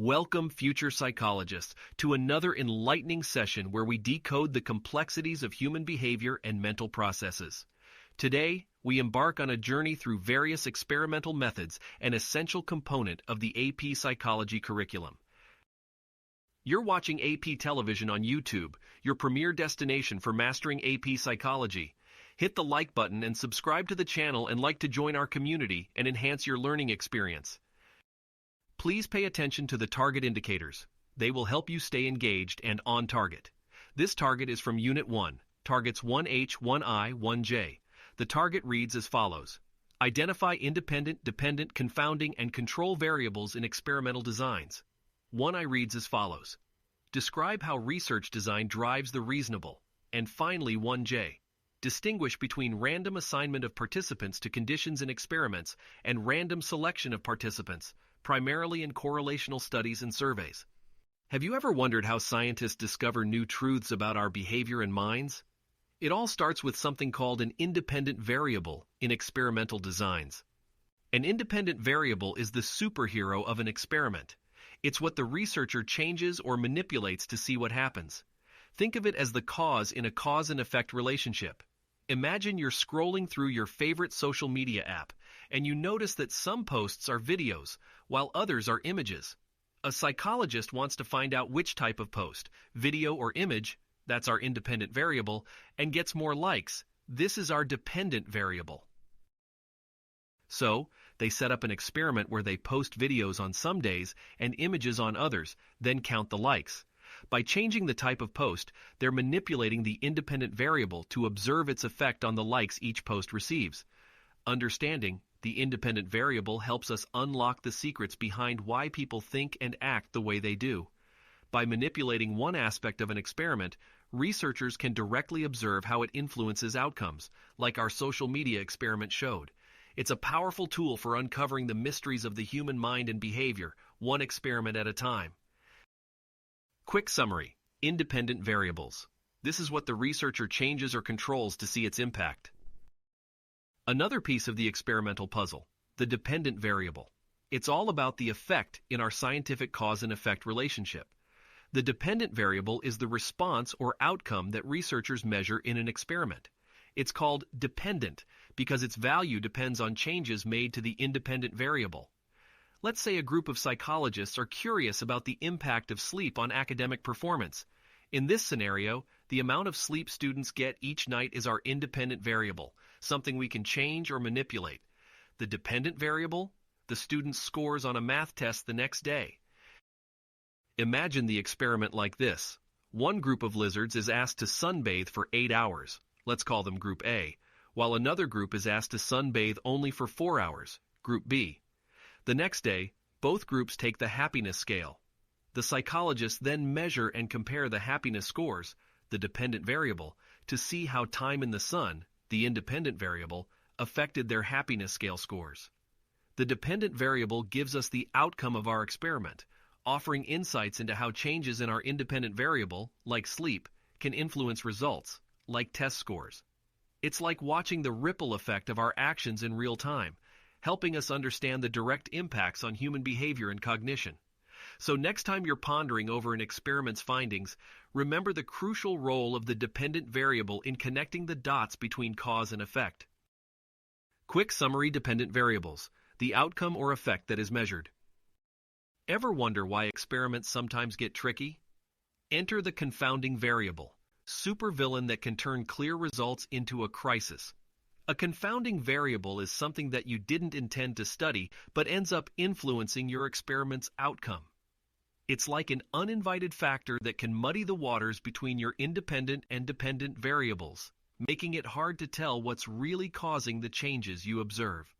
Welcome, future psychologists, to another enlightening session where we decode the complexities of human behavior and mental processes. Today, we embark on a journey through various experimental methods, an essential component of the AP Psychology curriculum. You're watching AP Television on YouTube, your premier destination for mastering AP Psychology. Hit the like button and subscribe to the channel and like to join our community and enhance your learning experience. Please pay attention to the target indicators. They will help you stay engaged and on target. This target is from Unit 1, targets 1H, 1I, 1J. The target reads as follows. Identify independent, dependent, confounding, and control variables in experimental designs. 1I reads as follows. Describe how research design drives the reasonable. And finally 1J. Distinguish between random assignment of participants to conditions in experiments and random selection of participants, primarily in correlational studies and surveys. Have you ever wondered how scientists discover new truths about our behavior and minds? It all starts with something called an independent variable in experimental designs. An independent variable is the superhero of an experiment. It's what the researcher changes or manipulates to see what happens. Think of it as the cause in a cause and effect relationship. Imagine you're scrolling through your favorite social media app, and you notice that some posts are videos, while others are images. A psychologist wants to find out which type of post, video or image, that's our independent variable, and gets more likes. This is our dependent variable. So, they set up an experiment where they post videos on some days and images on others, then count the likes. By changing the type of post, they're manipulating the independent variable to observe its effect on the likes each post receives. Understanding the independent variable helps us unlock the secrets behind why people think and act the way they do. By manipulating one aspect of an experiment, researchers can directly observe how it influences outcomes, like our social media experiment showed. It's a powerful tool for uncovering the mysteries of the human mind and behavior, one experiment at a time. Quick summary: independent variables. This is what the researcher changes or controls to see its impact. Another piece of the experimental puzzle, the dependent variable. It's all about the effect in our scientific cause and effect relationship. The dependent variable is the response or outcome that researchers measure in an experiment. It's called dependent because its value depends on changes made to the independent variable. Let's say a group of psychologists are curious about the impact of sleep on academic performance. In this scenario, the amount of sleep students get each night is our independent variable, something we can change or manipulate. The dependent variable, the student's scores on a math test the next day. Imagine the experiment like this. One group of lizards is asked to sunbathe for 8 hours. Let's call them Group A, while another group is asked to sunbathe only for 4 hours, Group B. The next day, both groups take the happiness scale. The psychologists then measure and compare the happiness scores, the dependent variable, to see how time in the sun, the independent variable, affected their happiness scale scores. The dependent variable gives us the outcome of our experiment, offering insights into how changes in our independent variable, like sleep, can influence results, like test scores. It's like watching the ripple effect of our actions in real time, helping us understand the direct impacts on human behavior and cognition. So next time you're pondering over an experiment's findings, remember the crucial role of the dependent variable in connecting the dots between cause and effect. Quick summary: dependent variables, the outcome or effect that is measured. Ever wonder why experiments sometimes get tricky? Enter the confounding variable, supervillain that can turn clear results into a crisis. A confounding variable is something that you didn't intend to study, but ends up influencing your experiment's outcome. It's like an uninvited factor that can muddy the waters between your independent and dependent variables, making it hard to tell what's really causing the changes you observe.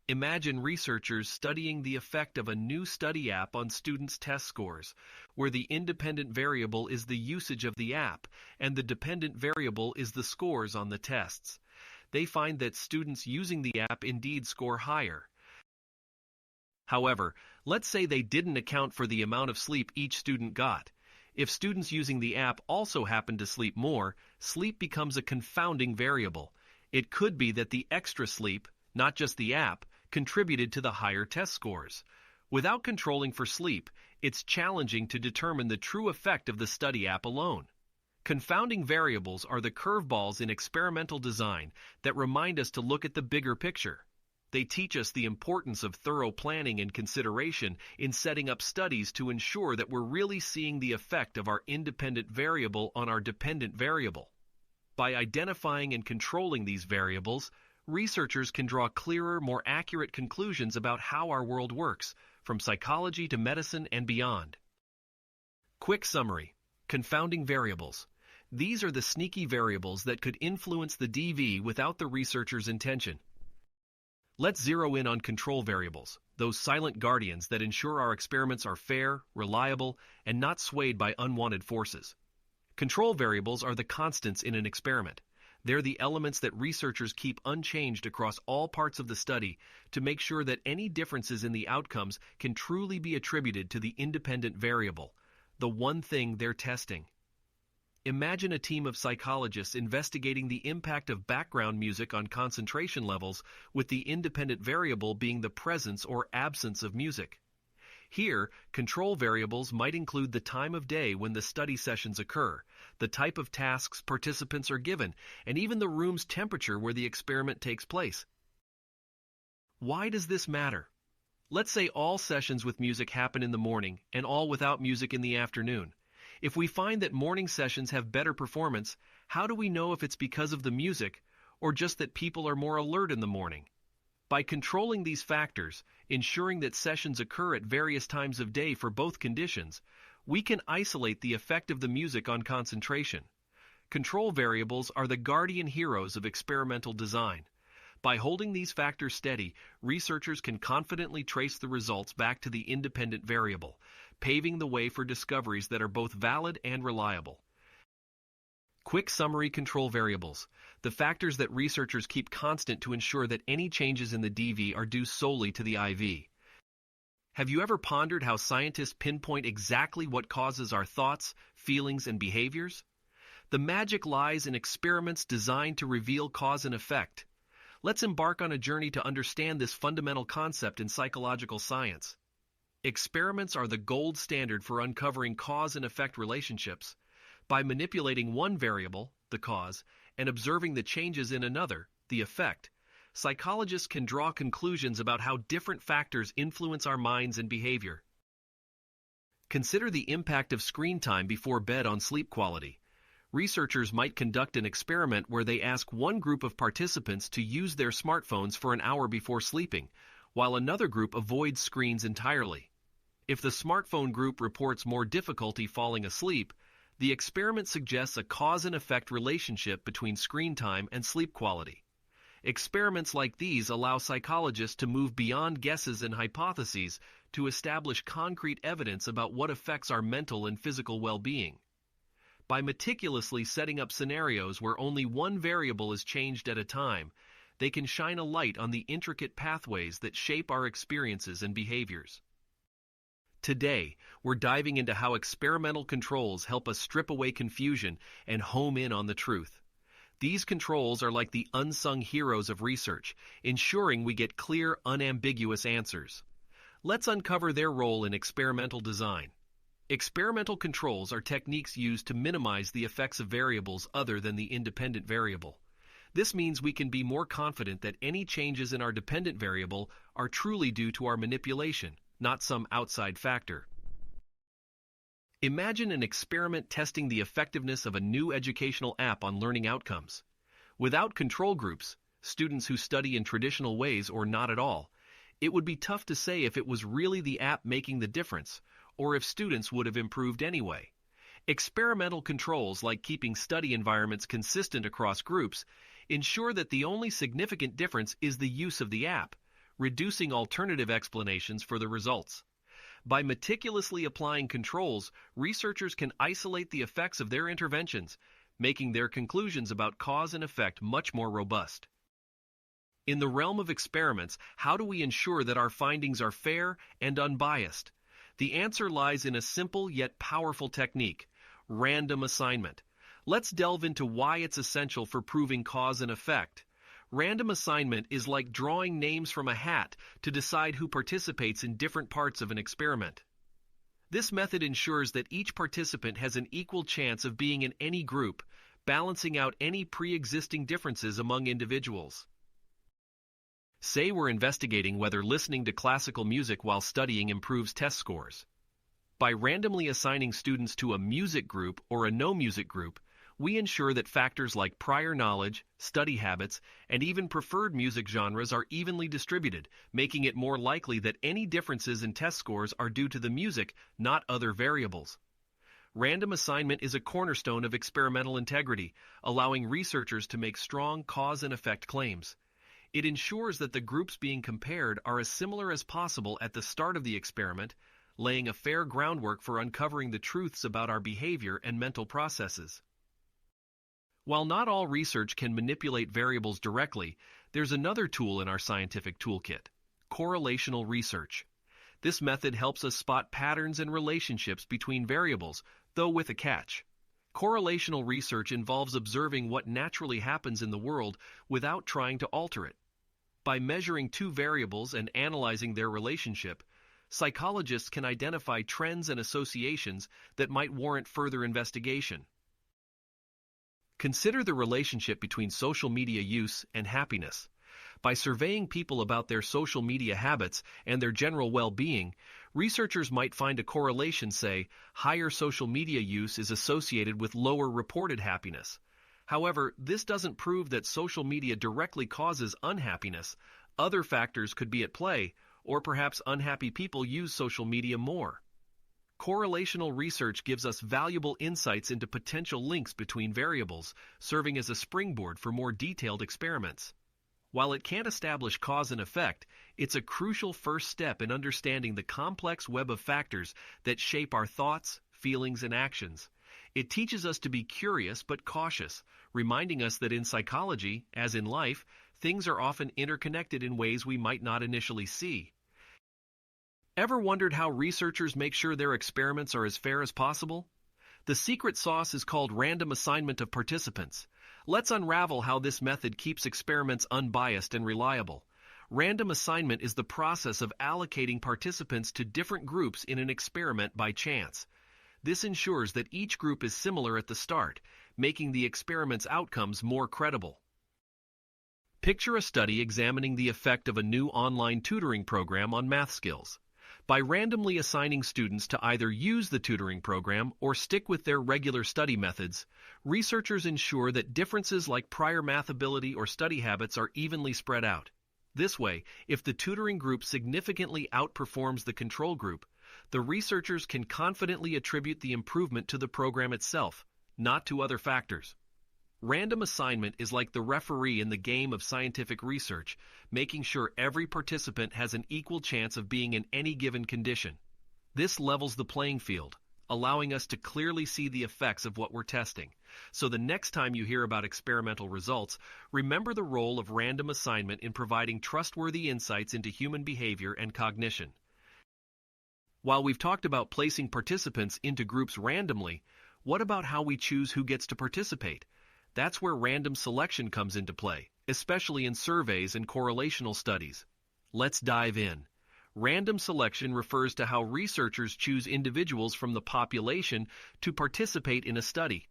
Imagine researchers studying the effect of a new study app on students' test scores, where the independent variable is the usage of the app and the dependent variable is the scores on the tests. They find that students using the app indeed score higher. However, let's say they didn't account for the amount of sleep each student got. If students using the app also happen to sleep more, sleep becomes a confounding variable. It could be that the extra sleep, not just the app, contributed to the higher test scores. Without controlling for sleep, it's challenging to determine the true effect of the study app alone. Confounding variables are the curveballs in experimental design that remind us to look at the bigger picture. They teach us the importance of thorough planning and consideration in setting up studies to ensure that we're really seeing the effect of our independent variable on our dependent variable. By identifying and controlling these variables, researchers can draw clearer, more accurate conclusions about how our world works, from psychology to medicine and beyond. Quick summary: confounding variables. These are the sneaky variables that could influence the DV without the researcher's intention. Let's zero in on control variables, those silent guardians that ensure our experiments are fair, reliable, and not swayed by unwanted forces. Control variables are the constants in an experiment. They're the elements that researchers keep unchanged across all parts of the study to make sure that any differences in the outcomes can truly be attributed to the independent variable, the one thing they're testing. Imagine a team of psychologists investigating the impact of background music on concentration levels, with the independent variable being the presence or absence of music. Here, control variables might include the time of day when the study sessions occur, the type of tasks participants are given, and even the room's temperature where the experiment takes place. Why does this matter? Let's say all sessions with music happen in the morning and all without music in the afternoon. If we find that morning sessions have better performance, how do we know if it's because of the music or just that people are more alert in the morning? By controlling these factors, ensuring that sessions occur at various times of day for both conditions, we can isolate the effect of the music on concentration. Control variables are the guardian heroes of experimental design. By holding these factors steady, researchers can confidently trace the results back to the independent variable, paving the way for discoveries that are both valid and reliable. Quick summary: control variables, the factors that researchers keep constant to ensure that any changes in the DV are due solely to the IV. Have you ever pondered how scientists pinpoint exactly what causes our thoughts, feelings, and behaviors? The magic lies in experiments designed to reveal cause and effect. Let's embark on a journey to understand this fundamental concept in psychological science. Experiments are the gold standard for uncovering cause and effect relationships. By manipulating one variable, the cause, and observing the changes in another, the effect, psychologists can draw conclusions about how different factors influence our minds and behavior. Consider the impact of screen time before bed on sleep quality. Researchers might conduct an experiment where they ask one group of participants to use their smartphones for an hour before sleeping, while another group avoids screens entirely. If the smartphone group reports more difficulty falling asleep, the experiment suggests a cause and effect relationship between screen time and sleep quality. Experiments like these allow psychologists to move beyond guesses and hypotheses to establish concrete evidence about what affects our mental and physical well-being. By meticulously setting up scenarios where only one variable is changed at a time, they can shine a light on the intricate pathways that shape our experiences and behaviors. Today, we're diving into how experimental controls help us strip away confusion and home in on the truth. These controls are like the unsung heroes of research, ensuring we get clear, unambiguous answers. Let's uncover their role in experimental design. Experimental controls are techniques used to minimize the effects of variables other than the independent variable. This means we can be more confident that any changes in our dependent variable are truly due to our manipulation, not some outside factor. Imagine an experiment testing the effectiveness of a new educational app on learning outcomes. Without control groups, students who study in traditional ways or not at all, it would be tough to say if it was really the app making the difference, or if students would have improved anyway. Experimental controls, like keeping study environments consistent across groups, ensure that the only significant difference is the use of the app, reducing alternative explanations for the results. By meticulously applying controls, researchers can isolate the effects of their interventions, making their conclusions about cause and effect much more robust. In the realm of experiments, how do we ensure that our findings are fair and unbiased? The answer lies in a simple yet powerful technique: random assignment. Let's delve into why it's essential for proving cause and effect. Random assignment is like drawing names from a hat to decide who participates in different parts of an experiment. This method ensures that each participant has an equal chance of being in any group, balancing out any pre-existing differences among individuals. Say we're investigating whether listening to classical music while studying improves test scores. By randomly assigning students to a music group or a no-music group, we ensure that factors like prior knowledge, study habits, and even preferred music genres are evenly distributed, making it more likely that any differences in test scores are due to the music, not other variables. Random assignment is a cornerstone of experimental integrity, allowing researchers to make strong cause and effect claims. It ensures that the groups being compared are as similar as possible at the start of the experiment, laying a fair groundwork for uncovering the truths about our behavior and mental processes. While not all research can manipulate variables directly, there's another tool in our scientific toolkit: correlational research. This method helps us spot patterns and relationships between variables, though with a catch. Correlational research involves observing what naturally happens in the world without trying to alter it. By measuring two variables and analyzing their relationship, psychologists can identify trends and associations that might warrant further investigation. Consider the relationship between social media use and happiness. By surveying people about their social media habits and their general well-being, researchers might find a correlation, say, higher social media use is associated with lower reported happiness. However, this doesn't prove that social media directly causes unhappiness. Other factors could be at play, or perhaps unhappy people use social media more. Correlational research gives us valuable insights into potential links between variables, serving as a springboard for more detailed experiments. While it can't establish cause and effect, it's a crucial first step in understanding the complex web of factors that shape our thoughts, feelings, and actions. It teaches us to be curious but cautious, reminding us that in psychology, as in life, things are often interconnected in ways we might not initially see. Ever wondered how researchers make sure their experiments are as fair as possible? The secret sauce is called random assignment of participants. Let's unravel how this method keeps experiments unbiased and reliable. Random assignment is the process of allocating participants to different groups in an experiment by chance. This ensures that each group is similar at the start, making the experiment's outcomes more credible. Picture a study examining the effect of a new online tutoring program on math skills. By randomly assigning students to either use the tutoring program or stick with their regular study methods, researchers ensure that differences like prior math ability or study habits are evenly spread out. This way, if the tutoring group significantly outperforms the control group, the researchers can confidently attribute the improvement to the program itself, not to other factors. Random assignment is like the referee in the game of scientific research, making sure every participant has an equal chance of being in any given condition. This levels the playing field, allowing us to clearly see the effects of what we're testing. So the next time you hear about experimental results, remember the role of random assignment in providing trustworthy insights into human behavior and cognition. While we've talked about placing participants into groups randomly, what about how we choose who gets to participate? That's where random selection comes into play, especially in surveys and correlational studies. Let's dive in. Random selection refers to how researchers choose individuals from the population to participate in a study.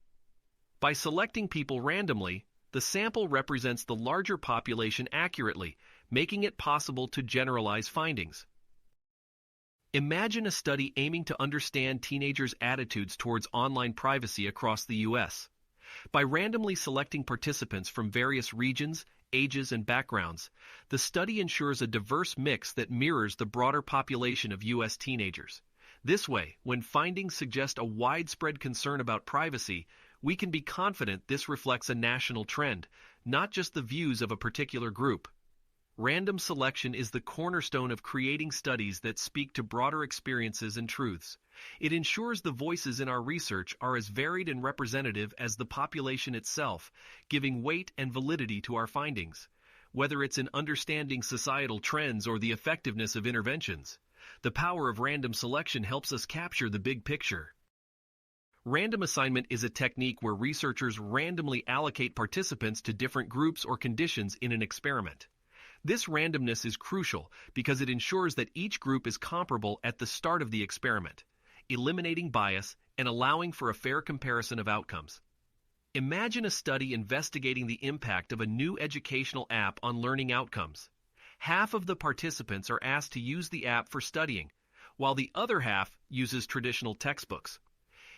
By selecting people randomly, the sample represents the larger population accurately, making it possible to generalize findings. Imagine a study aiming to understand teenagers' attitudes towards online privacy across the U.S. By randomly selecting participants from various regions, ages, and backgrounds, the study ensures a diverse mix that mirrors the broader population of U.S. teenagers. This way, when findings suggest a widespread concern about privacy, we can be confident this reflects a national trend, not just the views of a particular group. Random selection is the cornerstone of creating studies that speak to broader experiences and truths. It ensures the voices in our research are as varied and representative as the population itself, giving weight and validity to our findings. Whether it's in understanding societal trends or the effectiveness of interventions, the power of random selection helps us capture the big picture. Random assignment is a technique where researchers randomly allocate participants to different groups or conditions in an experiment. This randomness is crucial because it ensures that each group is comparable at the start of the experiment, eliminating bias and allowing for a fair comparison of outcomes. Imagine a study investigating the impact of a new educational app on learning outcomes. Half of the participants are asked to use the app for studying, while the other half uses traditional textbooks.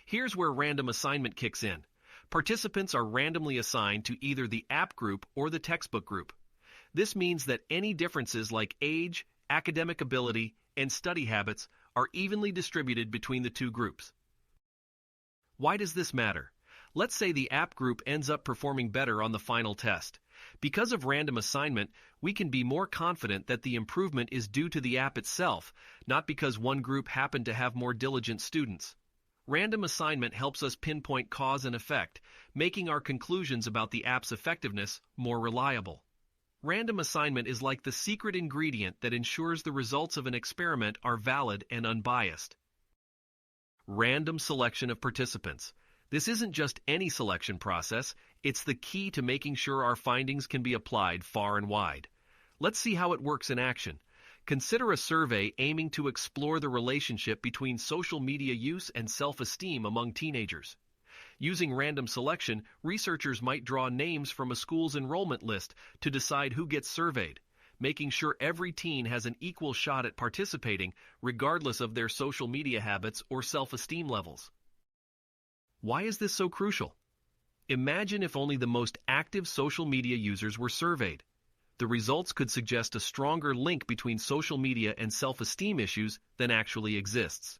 Here's where random assignment kicks in. Participants are randomly assigned to either the app group or the textbook group. This means that any differences like age, academic ability, and study habits are evenly distributed between the two groups. Why does this matter? Let's say the app group ends up performing better on the final test. Because of random assignment, we can be more confident that the improvement is due to the app itself, not because one group happened to have more diligent students. Random assignment helps us pinpoint cause and effect, making our conclusions about the app's effectiveness more reliable. Random assignment is like the secret ingredient that ensures the results of an experiment are valid and unbiased. Random selection of participants. This isn't just any selection process, it's the key to making sure our findings can be applied far and wide. Let's see how it works in action. Consider a survey aiming to explore the relationship between social media use and self-esteem among teenagers. Using random selection, researchers might draw names from a school's enrollment list to decide who gets surveyed, making sure every teen has an equal shot at participating, regardless of their social media habits or self-esteem levels. Why is this so crucial? Imagine if only the most active social media users were surveyed. The results could suggest a stronger link between social media and self-esteem issues than actually exists.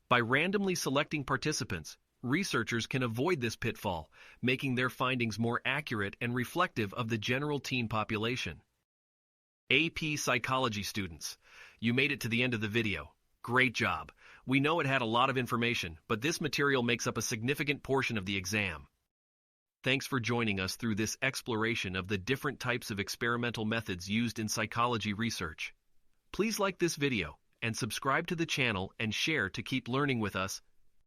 By randomly selecting participants, researchers can avoid this pitfall, making their findings more accurate and reflective of the general teen population. AP Psychology students, you made it to the end of the video. Great job. We know it had a lot of information, but this material makes up a significant portion of the exam. Thanks for joining us through this exploration of the different types of experimental methods used in psychology research. Please like this video and subscribe to the channel and share to keep learning with us